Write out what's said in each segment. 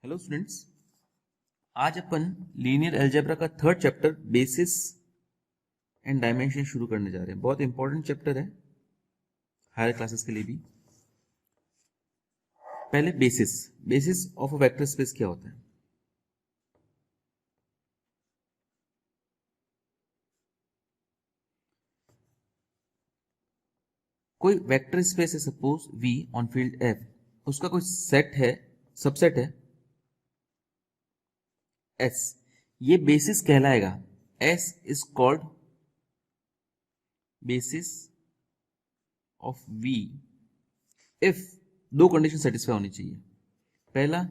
Hello students, आज अपन linear algebra का third chapter basis and dimension शुरू करने जा रहे हैं। बहुत इंपॉर्टेंट चैप्टर है हायर क्लासेस के लिए भी। पहले basis of a vector space क्या होता है। कोई वेक्टर स्पेस है, suppose V on field F, उसका कोई सेट है, सबसेट है S, ये बेसिस कहलाएगा। S is called basis of V if दो कंडीशन सेटिस्फाई होनी चाहिए। पहला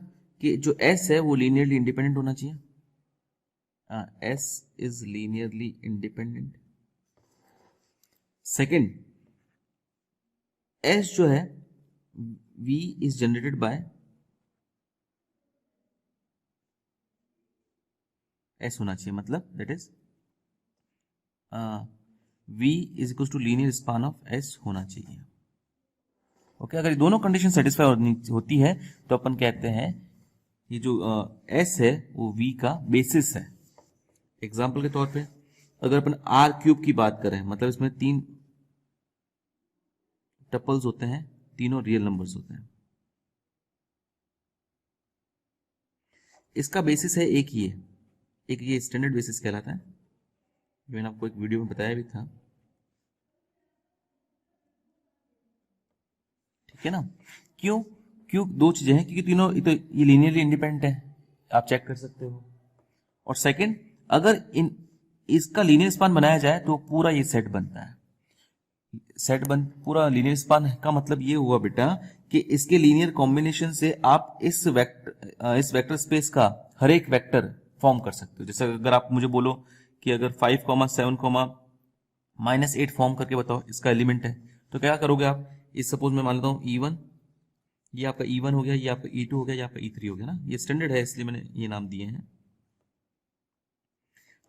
कि जो S है वो लीनियरली इंडिपेंडेंट होना चाहिए। S is linearly independent. Second, S जो है V is generated by S होना चाहिए, मतलब that is V is equal to linear span of S होना चाहिए। ओके, अगर ये दोनों कंडीशन सेटिस्फाई होती है तो अपन कहते हैं ये जो S है वो V का बेसिस है। एग्जाम्पल के तौर पे अगर अपन R क्यूब की बात करें, मतलब इसमें 3 टपल्स होते हैं, तीनों रियल नंबर्स होते हैं। इसका बेसिस है एक ही है, एक ये स्टैंडर्ड बेसिस कहलाता है, जो मैंने आपको एक वीडियो में बताया भी था। ठीक है ना। क्यों क्यों दो चीजें हैं, क्योंकि तीनों ये लीनियरली इंडिपेंडेंट है, आप चेक कर सकते हो। और सेकंड, अगर इसका लीनियर स्पान बनाया जाए तो पूरा ये सेट बनता है। पूरा लीनियर स्पान का मतलब ये हुआ बेटा कि इसके लीनियर कॉम्बिनेशन से आप इस वेक्टर स्पेस का हर एक वेक्टर फॉर्म कर सकते हो। जैसे अगर आप मुझे बोलो कि अगर 5,7,-8 फॉर्म करके बताओ इसका एलिमेंट है, तो क्या करोगे आप। इस सपोज मैं मान लेता हूँ E1, ये आपका E1 हो गया, ये आपका E2 हो गया, ये आपका E3 हो गया ना। ये स्टैंडर्ड है इसलिए मैंने ये नाम दिए हैं।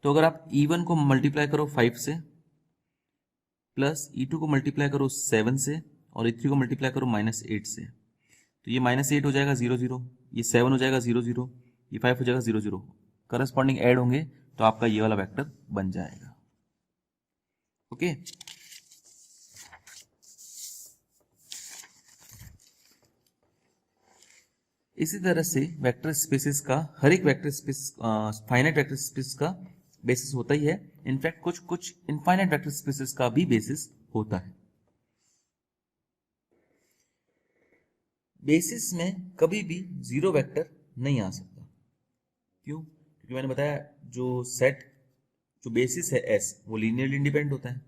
तो अगर आप E1 को मल्टीप्लाई करो 5 से, प्लस E2 को मल्टीप्लाई करो 7 से, और E3 को मल्टीप्लाई करो -8 से, तो ये -8 हो जाएगा 0 0, ये 7 हो जाएगा 0 0, ये 5 हो जाएगा 0 0। करस्पॉन्डिंग ऐड होंगे तो आपका ये वाला वेक्टर बन जाएगा। ओके, इसी तरह से वेक्टर स्पेसेस का हर एक vector space finite vector space का बेसिस होता ही है। इनफैक्ट कुछ कुछ इनफाइनाइट वेक्टर स्पेसेस का भी बेसिस होता है। बेसिस में कभी भी जीरो वेक्टर नहीं आ सकता। क्यों? क्योंकि मैंने बताया जो बेसिस है S वो लीनियरली इंडिपेंडेंट होता है,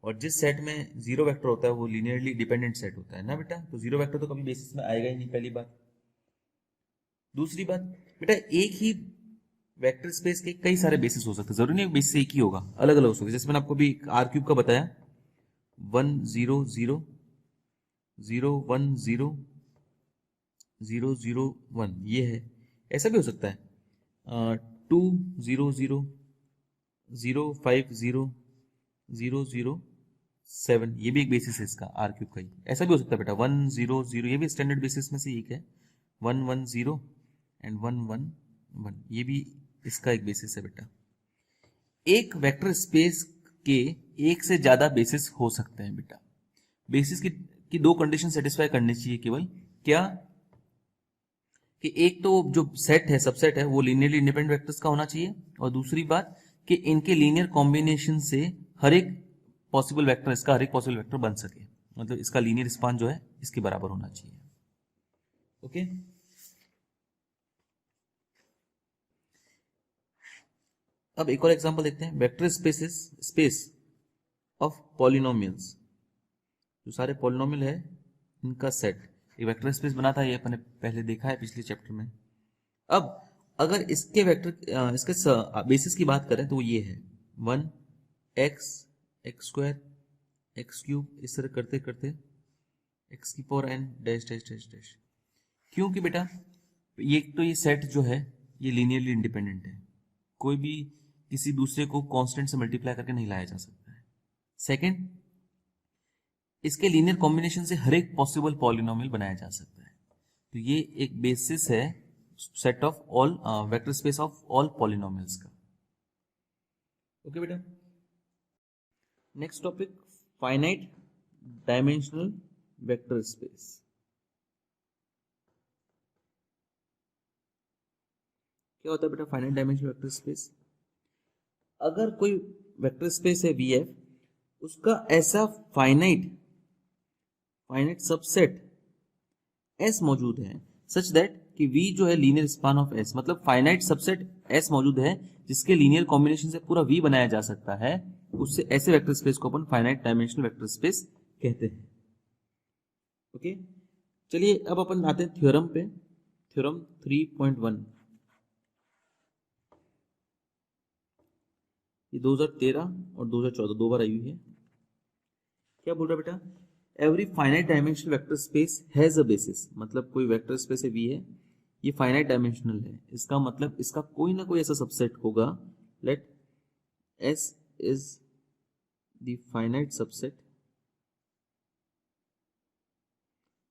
और जिस सेट में जीरो वेक्टर होता है वो लीनियरली डिपेंडेंट सेट होता है ना बेटा। तो जीरो वेक्टर तो कभी बेसिस में आएगा ही नहीं, पहली बात। दूसरी बात बेटा, एक ही वेक्टर स्पेस के कई सारे बेसिस हो सकते हैं, जरूरी नहीं बेसिस एक ही होगा, अलग अलग हो सकते हैं। जैसे मैंने आपको भी R क्यूब का बताया, 1 0 0 0 1 0 0 0 1, ये है। ऐसा भी हो सकता है 2 0 0 0 5 0 0 0 7, ये भी एक बेसिस है इसका R क्यूब का ही। ऐसा भी हो सकता है बेटा 1 0 0, ये भी स्टैंडर्ड बेसिस में से एक है। 1 1 0 एंड 1 1 1, ये भी इसका एक बेसिस है बेटा। एक वेक्टर स्पेस के एक से ज्यादा बेसिस हो सकते हैं बेटा। बेसिस की दो कंडीशन सेटिस्फाई करनी चाहिए केवल। क्या? कि एक तो जो सेट है, सबसेट है, वो लीनियरली इंडिपेंडेंट वेक्टर्स का होना चाहिए, और दूसरी बात कि इनके लीनियर कॉम्बिनेशन से हर एक पॉसिबल वेक्टर, इसका हर एक पॉसिबल वेक्टर बन सके, मतलब इसका लीनियर स्पान जो है इसके बराबर होना चाहिए। ओके, अब एक और एग्जांपल देखते हैं। वेक्टर स्पेस ऑफ पॉलिनोमियल्स, जो सारे पॉलिनोमियल है इनका सेट एक वेक्टर स्पेस बना था, ये अपने पहले देखा है पिछले चैप्टर में। अब अगर इसके बेसिस की बात करें तो ये है 1 x x square x cube, इस तरह करते करते x की power n dash dash dash dash. क्योंकि बेटा ये सेट जो है ये लीनियरली इंडिपेंडेंट है, कोई भी किसी दूसरे को कांस्टेंट से मल्टीप्लाई करके नहीं लाया जा सकता है। सेकंड, इसके लीनियर कॉम्बिनेशन से हर एक पॉसिबल पॉलिनोमियल बनाया जा सकता है। तो ये एक बेसिस है set of all vector space of all polynomials का। ओके बेटा, next topic finite dimensional vector space. क्या होता है बेटा फाइनाइट डायमेंशनल वेक्टर स्पेस? अगर कोई वेक्टर स्पेस है VF, उसका ऐसा फाइनाइट सबसेट S मौजूद है सच दैट कि V जो है लीनियर स्पान ऑफ S, मतलब फाइनाइट सबसेट S मौजूद है जिसके लीनियर कॉम्बिनेशन से पूरा V बनाया जा सकता है, उससे ऐसे वेक्टर स्पेस को अपन फाइनाइट डायमेंशनल वेक्टर स्पेस कहते हैं। ओके, चलिए अब अपन आते हैं थ्योरम पे। थ्योरम 3.1, ये 2013 और 2014 दो बार आई हुई है। क्या बोल रहा है बेटा? Every finite dimensional vector space has a basis, मतलब कोई वेक्टर स्पेस है V है, ये फाइनाइट डायमेंशनल है, इसका मतलब इसका कोई ना कोई ऐसा सबसेट होगा, let S is the finite subset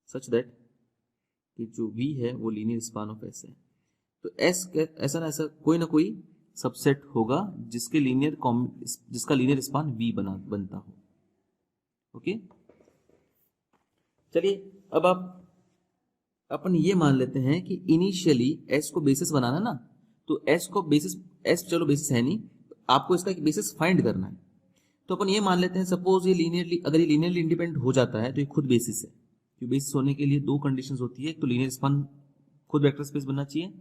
such that कि जो V है वो लीनियर स्पान ऑफ S है। तो S ऐसा ना ऐसा कोई ना कोई सबसेट होगा जिसका लीनियर स्पान V बनता हो। ओके, चलिए अब अपन ये मान लेते हैं कि इनिशियली S को बेसिस बनाना ना, तो S को बेसिस, S चलो बेसिस है नहीं, आपको इसका बेसिस फाइंड करना है। तो अपन ये मान लेते हैं सपोज ये अगर ये लीनियरली इंडिपेंडेंट हो जाता है तो ये खुद बेसिस है। क्योंकि बेसिस होने के लिए दो कंडीशंस होती है, तो लीनियर स्पान खुद वेक्टर स्पेस बनना चाहिए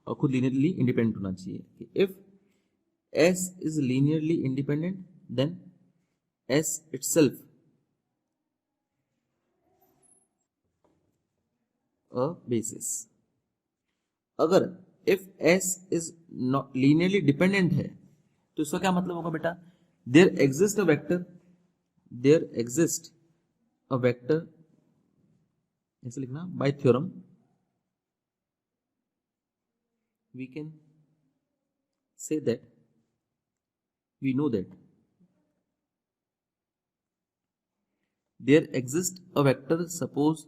और खुद लीनियरली इंडिपेंडेंट होना चाहिए। If S is linearly independent then S itself a basis। अगर if S is not linearly dependent है तो इसका क्या मतलब होगा बेटा? there exists a vector, ऐसे लिखना, by theorem we can say that we know that there exists a vector, suppose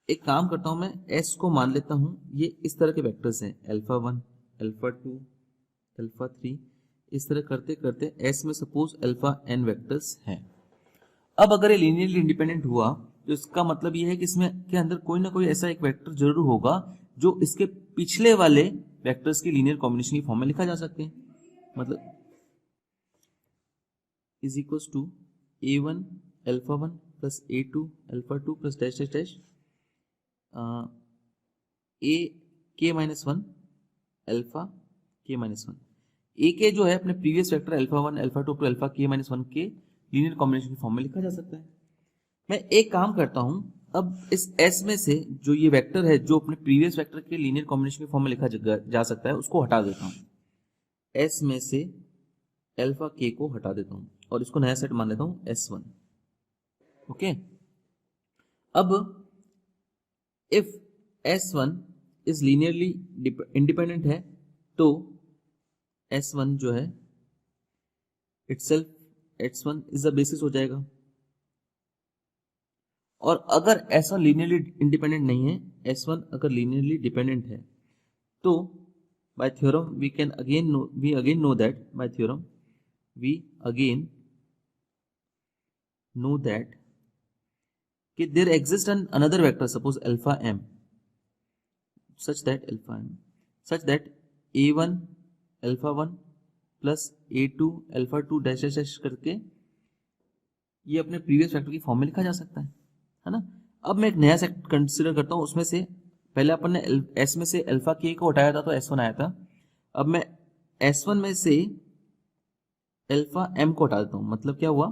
एक काम करता हूं मैं, S को मान लेता हूं ये इस तरह के वेक्टर्स हैं, अल्फा 1, अल्फा 2, अल्फा 3, इस तरह करते करते S में सपोज अल्फा n वेक्टर्स हैं। अब अगर ये लीनियरली इंडिपेंडेंट हुआ तो इसका मतलब ये है कि इसमें के अंदर कोई ना कोई ऐसा एक वेक्टर जरूर होगा जो इसके पिछले वाले वेक्टर्स के लीनियर कॉम्बिनेशन की फॉर्म में लिखा जा सकते हैं। मतलब is equals to A1 alpha 1 plus A2 alpha 2 plus dash dash dash A K minus one alpha K minus one. A K जो है अपने previous vector alpha 1 alpha 2 alpha K minus one के लीनियर कॉम्बिनेशन फॉर्म में लिखा जा सकता है। मैं एक काम करता हूं, अब इस S में से जो ये वेक्टर है जो अपने प्रीवियस वेक्टर के लीनियर कॉम्बिनेशन के फॉर्म में लिखा जा सकता है उसको हटा देता हूं। S में से अल्फा के को हटा देता हूं और इसको नया सेट मान लेता हूं S1। ओके, अब if S1 is linearly independent है तो S1 जो है itself S1 is the basis हो जाएगा। और अगर S1 लीनियरली इंडिपेंडेंट नहीं है, S1 अगर लीनियरली डिपेंडेंट है तो by theorem we again know that कि there exists another vector, suppose alpha m, such that a1 alpha 1 plus a2 alpha 2 dash dash dash करके ये अपने प्रीवियस वेक्टर की फॉर्म में लिखा जा सकता है ना। अब मैं एक नया सेट कंसीडर करता हूं, उसमें से पहले अपन ने S में से अल्फा के को हटाया था तो S1 आया था। अब मैं S1 में से अल्फा m को हटा देता हूं, मतलब क्या हुआ,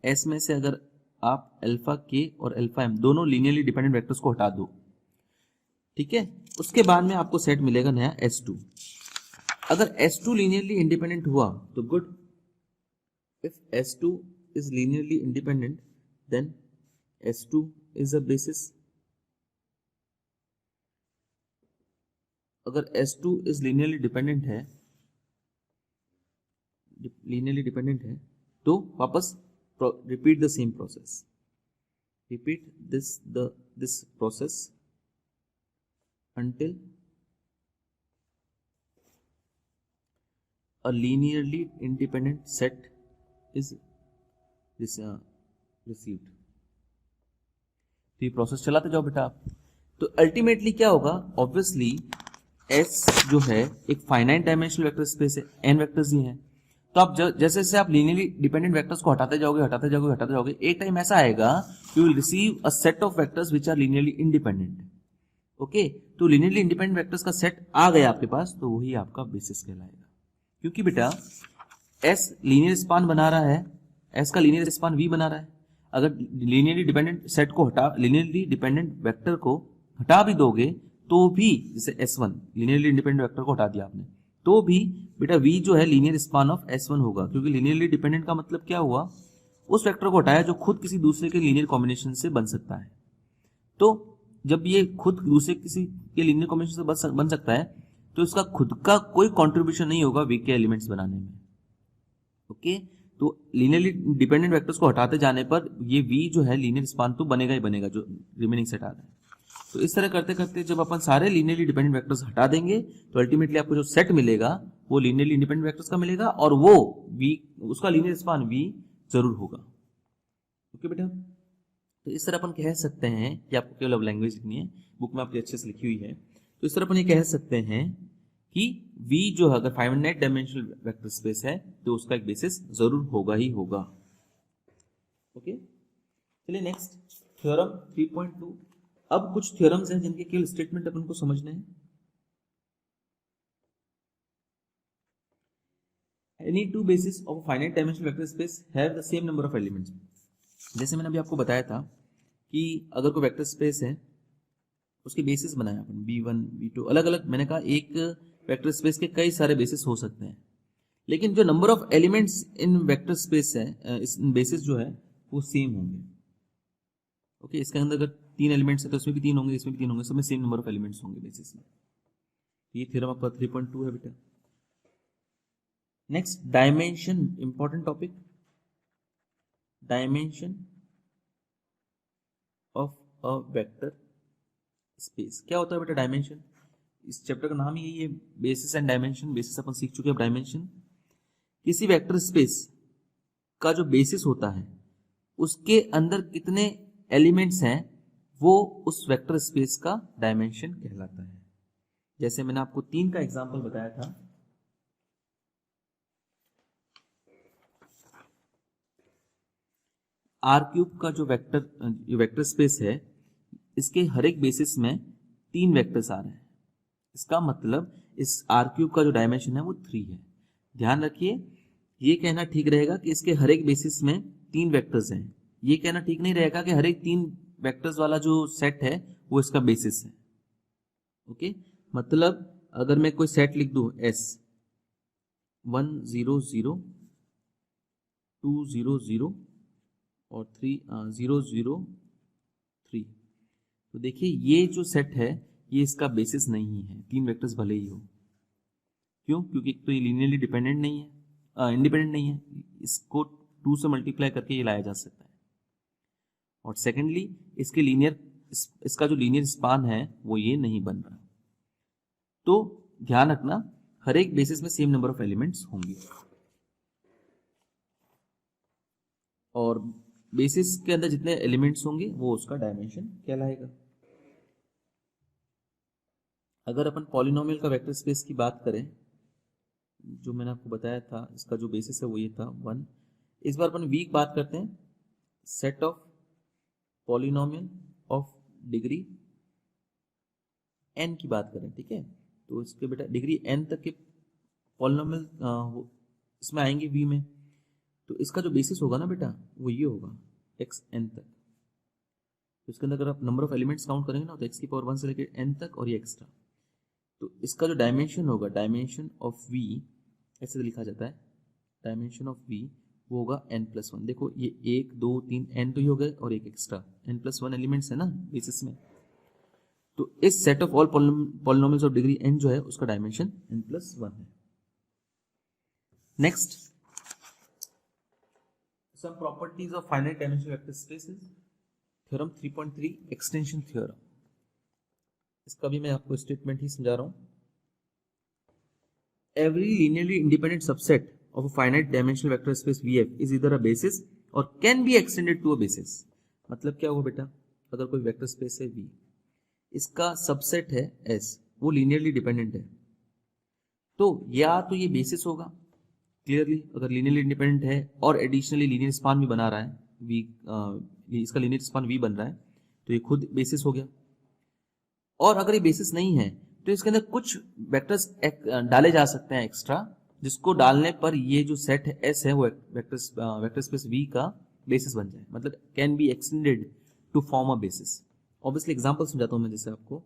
S में से अगर आप अल्फा के और अल्फा m दोनों लीनियरली डिपेंडेंट वेक्टर्स को हटा दो, ठीक है, उसके बाद में आपको सेट मिलेगा नया S2। अगर S2 लीनियरली इंडिपेंडेंट हुआ तो good, if S2 is linearly independent then S2 is a basis। अगर S2 is linearly dependent है तो वापस repeat the same process, repeat this process until a linearly independent set is received। तो ये process चलाते जाओ बेटा आप। तो अल्टीमेटली क्या होगा, ऑब्वियसली एस जो है एक फाइनाइट डायमेंशनल वेक्टर स्पेस है, एन वेक्टर्स ही हैं। तो आप जैसे जैसे आप लीनियरली डिपेंडेंट वेक्टर्स को हटाते जाओगे हटाते जाओगे हटाते जाओगे, एक टाइम ऐसा आएगा you will receive a set of vectors which are linearly independent. Okay, तो लीनियरली इंडिपेंडेंट वेक्टर्स का सेट आ गया आपके पास, तो वही आपका बेसिस कहलाएगा। क्योंकि बेटा एस लीनियर स्पान बना रहा है, एस का लीनियर स्पान वी बना रहा है। अगर लीनियरली डिपेंडेंट सेट को हटा, लीनियरली डिपेंडेंट वेक्टर को हटा भी दोगे तो भी, जैसे S1 लीनियरली इंडिपेंडेंट वेक्टर को हटा दिया आपने, तो भी बेटा V जो है लीनियर स्पान ऑफ S1 होगा। क्योंकि लीनियरली डिपेंडेंट का मतलब क्या हुआ, उस वेक्टर को हटाया जो खुद किसी दूसरे के लीनियर कॉम्बिनेशन से बन सकता है। तो जब ये खुद दूसरे किसी के लीनियर कॉम्बिनेशन से बन सकता है, तो इसका खुद का कोई कॉन्ट्रीब्यूशन नहीं होगा V के एलिमेंट्स बनाने में। ओके, तो लीनियरली डिपेंडेंट वेक्टर्स को हटाते जाने पर ये V जो है लीनियर स्पान तो बनेगा ही बनेगा, जो रिमेनिंग सेट आ रहा है। तो इस तरह करते करते जब अपन सारे लीनियरली डिपेंडेंट वेक्टर्स हटा देंगे तो अल्टीमेटली आपको जो सेट मिलेगा वो लीनियरली इंडिपेंडेंट वेक्टर्स का मिलेगा, और वो V उसका लीनियर स्पान V जरूर होगा। ओके बेटा, तो इस तरह अपन कह सकते हैं कि आपको केवल अब लैंग्वेज लिखनी है, बुक में आपकी अच्छे से लिखी हुई है। तो इस तरह अपन ये कह सकते हैं कि V जो है अगर फाइनाइट डायमेंशनल वेक्टर स्पेस है तो उसका एक बेसिस जरूर होगा ही होगा। ओके, चलिए नेक्स्ट थ्योरम 3.2। अब कुछ थ्योरम्स हैं जिनके केवल स्टेटमेंट अपन को समझने हैं। Any two bases of a finite dimensional vector space have the same number of elements। जैसे मैंने अभी आपको बताया था कि अगर कोई वेक्टर स्पेस है उसके बेसिस बनाया अपन B1 B2 अलग अलग, मैंने कहा एक वेक्टर स्पेस के कई सारे बेसिस हो सकते हैं, लेकिन जो number of elements in vector space है, इस बेसिस जो है वो सेम होंगे। ओके, इसके अंदर अगर 3 एलिमेंट्स है तो इसमें भी 3 होंगे, इसमें भी 3 होंगे, सब में सेम नंबर ऑफ एलिमेंट्स होंगे बेसिस में। ये थ्योरम आपका 3.2 है बेटा। Next dimension, important topic, dimension of a vector space. क्या होता है बेटा डायमेंशन? इस चैप्टर का नाम ही यही है, बेसिस एंड डायमेंशन। बेसिस अपन सीख चुके हैं, डायमेंशन किसी वेक्टर स्पेस का जो बेसिस होता है उसके अंदर कितने एलिमेंट्स हैं वो उस वेक्टर स्पेस का डायमेंशन कहलाता है। जैसे मैंने आपको 3 का एग्जांपल बताया था, R³ का जो वेक्टर स्पेस है इसके हर एक बेसिस में 3 वेक्टर्स आ रहे हैं। इसका मतलब इस R³ का जो डायमेंशन है वो 3 है। ध्यान रखिए, ये कहना ठीक रहेगा कि इसके हर एक बेसिस में 3 वेक्टर्स हैं, ये कहना ठीक नहीं रहेगा कि हर एक 3 वेक्टर्स वाला जो सेट है वो इसका बेसिस है। ओके, मतलब अगर मैं कोई सेट लिख दूं S 1 0 0 2 0 0 और 3 0 0 3, तो देखिए ये जो सेट है ये इसका बेसिस नहीं है, 3 वेक्टर्स भले ही हो। क्यों? क्योंकि तो ये लीनियरली डिपेंडेंट नहीं है, इंडिपेंडेंट नहीं है, इसको 2 से मल्टीप्लाई करके ये लाया जा सकता है। और सेकेंडली इसके इसका जो लीनियर स्पान है वो ये नहीं बन रहा। तो ध्यान रखना हर एक बेसिस में सेम नंबर ऑफ एलिमेंट्स होंगे, और बेसिस के अंदर जितने एलिमेंट्स होंगे वो उसका डायमेंशन कहलाएगा। अगर अपन पॉलिनोमियल का वेक्टर स्पेस की बात करें, जो मैंने आपको बताया था इसका जो बेसिस है वो ये था 1। इस बार अपन वीक बात करते हैं, set of polynomial of degree n की बात करें, ठीक है। तो इसके बेटा डिग्री n तक के पॉलिनोमियल इसमें आएंगे v में, तो इसका जो बेसिस होगा ना बेटा वो ये होगा xn तक। तो इसके अंदर अगर आप नंबर ऑफ एलिमेंट्स काउंट करेंगे ना तो x की पावर 1 से लेकर n तक और ये एक्स्ट्रा, तो इसका जो डायमेंशन होगा, डायमेंशन ऑफ v ऐसे लिखा जाता है, डायमेंशन ऑफ v वो होगा n+1। देखो ये 1 2 3 n तो ही हो गए और एक एक्स्ट्रा n+1 एलिमेंट्स है ना बेसिस में, तो इस set of all polynomials of degree n जो है उसका डायमेंशन n+1 है। Next, some properties of finite dimensional vector spaces, theorem 3.3 extension theorem. इसका भी मैं आपको स्टेटमेंट ही समझा रहा हूं। every linearly independent subset of a finite dimensional vector space VF is either a basis or can be extended to a basis। मतलब क्या होगा बेटा, अगर कोई वेक्टर स्पेस है V, इसका सबसेट है S, वो लीनियरली डिपेंडेंट है, तो या तो ये बेसिस होगा क्लियरली, अगर लीनियरली इंडिपेंडेंट है और एडिशनली लीनियर स्पान भी बना रहा है V, इसका लीनियर स्पान V बन रहा है, तो ये खुद बेसिस हो गया। और अगर ये बेसिस नहीं है तो इसके अंदर कुछ वेक्टर्स डाले जा सकते हैं एक्स्ट्रा, जिसको डालने पर ये जो सेट है एस है वो वेक्टर स्पेस V का बेसिस बन जाए, मतलब can be extended to form a basis. Obviously example समझाता हूं मैं, जैसे आपको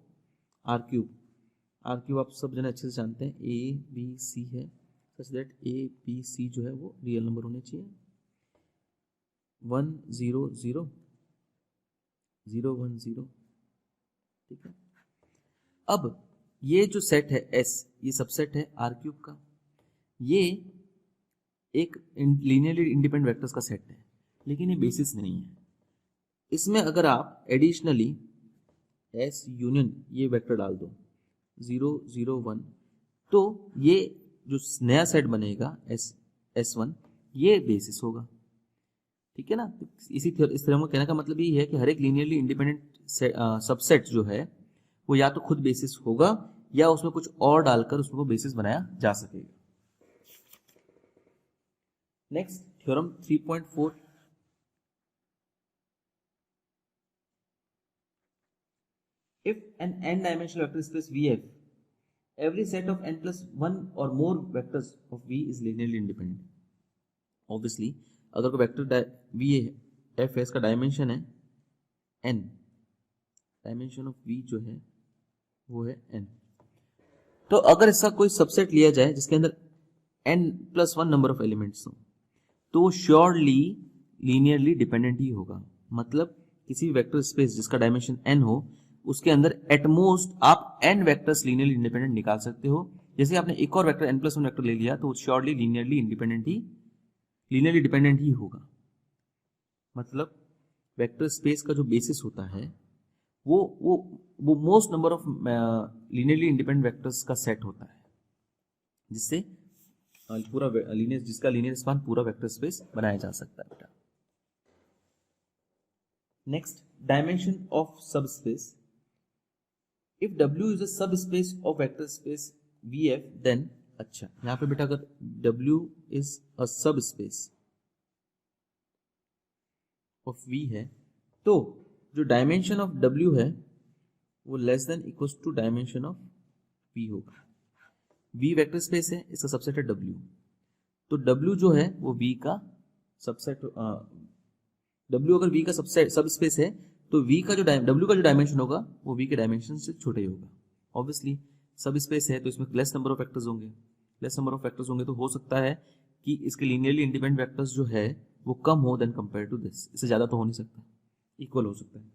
आर क्यूब आप सब जने अच्छे से जानते हैं, ए बी सी है, such that A B C जो है वो रियल नंबर होने चाहिए, 1 0 0 0 1 0, ठीक है। अब ये जो सेट है S, ये सबसेट है आर क्यूब का, ये एक लीनियरली इंडिपेंडेंट वेक्टर्स का सेट है, लेकिन ये बेसिस नहीं है। इसमें अगर आप एडिशनली S यूनियन ये वेक्टर डाल दो 0 0 1, तो ये जो नया सेट बनेगा S1 ये बेसिस होगा, ठीक है ना। इस तरह में कहने का मतलब ये है कि हर एक लीनियरली इंडिपेंडेंट सबसेट जो है वो या तो खुद बेसिस होगा या उसमें कुछ और डालकर उसको बेसिस बनाया जा सकेगा। Next theorem 3.4, if an n-dimensional vector space VF, every set of n plus 1 or more vectors of V is linearly independent। Obviously अगर कोई वेक्टर V है, F है, इसका डायमेंशन है n, डायमेंशन ऑफ V जो है वो है n, तो अगर इसका कोई सबसेट लिया जाए जिसके अंदर n plus 1 number of elements हो, तो वो श्योरली लीनियरली डिपेंडेंट ही होगा। मतलब किसी वेक्टर स्पेस जिसका डायमेंशन n हो, उसके अंदर एटमोस्ट आप n वेक्टर्स लीनियरली इंडिपेंडेंट निकाल सकते हो। जैसे आपने एक और वेक्टर n प्लस 1 वेक्टर ले लिया तो श्योरली लीनियरली डिपेंडेंट ही होगा। मतलब वेक्टर स्पेस का जो बेसिस होता है वो most number of linearly independent vectors का सेट होता है, जिससे पूरा जिसका लीनियर स्पान पूरा वेक्टर स्पेस बनाया जा सकता है बेटा। Next, dimension of subspace. If W is a subspace of vector space VF, then अच्छा यहां पे बेटा अगर W is a subspace of V है, तो जो डायमेंशन ऑफ W है वो less than equals to dimension of V होगा। V वेक्टर स्पेस है, इसका सबसेट है W, तो W जो है वो V का सबसेट, W अगर V का सब स्पेस है तो W का जो डायमेंशन होगा वो V के डायमेंशन से छोटा ही होगा। ऑब्वियसली सब स्पेस है तो इसमें लेस नंबर ऑफ वेक्टर्स होंगे, तो हो सकता है कि इसके लीनियरली इंडिपेंडेंट वेक्टर्स जो है वो कम हो देन कंपेयर टू दिस, इससे ज्यादा तो हो नहीं सकता, इक्वल हो सकता है।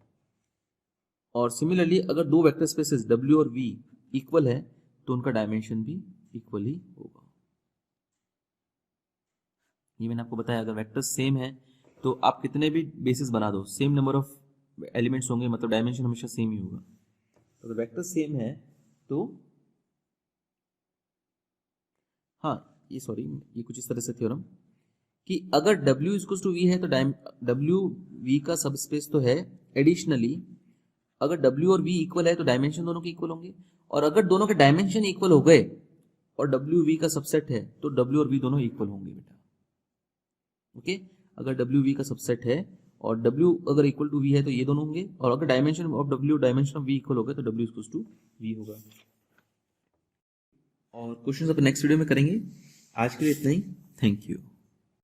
और सिमिलरली अगर दो वेक्टर स्पेसेस W और V इक्वल है तो उनका डायमेंशन भी इक्वल ही होगा। ये मैंने आपको बताया, अगर वेक्टर्स सेम है तो आप कितने भी बेसिस बना दो, सेम नंबर ऑफ एलिमेंट्स होंगे, मतलब डायमेंशन हमेशा सेम ही होगा। तो अगर वेक्टर सेम है तो ये कुछ इस तरह से थ्योरम कि अगर W इक्वल्स टू V है तो W V का सबस्पेस तो है, एडिशनली अगर W और V इक्वल है तो डायमेंशन दोनों के इक्वल होंगे, और अगर दोनों के डायमेंशन इक्वल हो गए और W V का सबसेट है तो W और V दोनों इक्वल होंगे बेटा। ओके, अगर W V का सबसेट है और W अगर इक्वल टू V है तो ये दोनों होंगे, और अगर डायमेंशन ऑफ W और डायमेंशन ऑफ V इक्वल हो गए तो W इक्वल्स टू V होगा। और क्वेश्चंस अपन नेक्स्ट वीडियो में करेंगे। आज के लिए इतना ही, थैंक यू।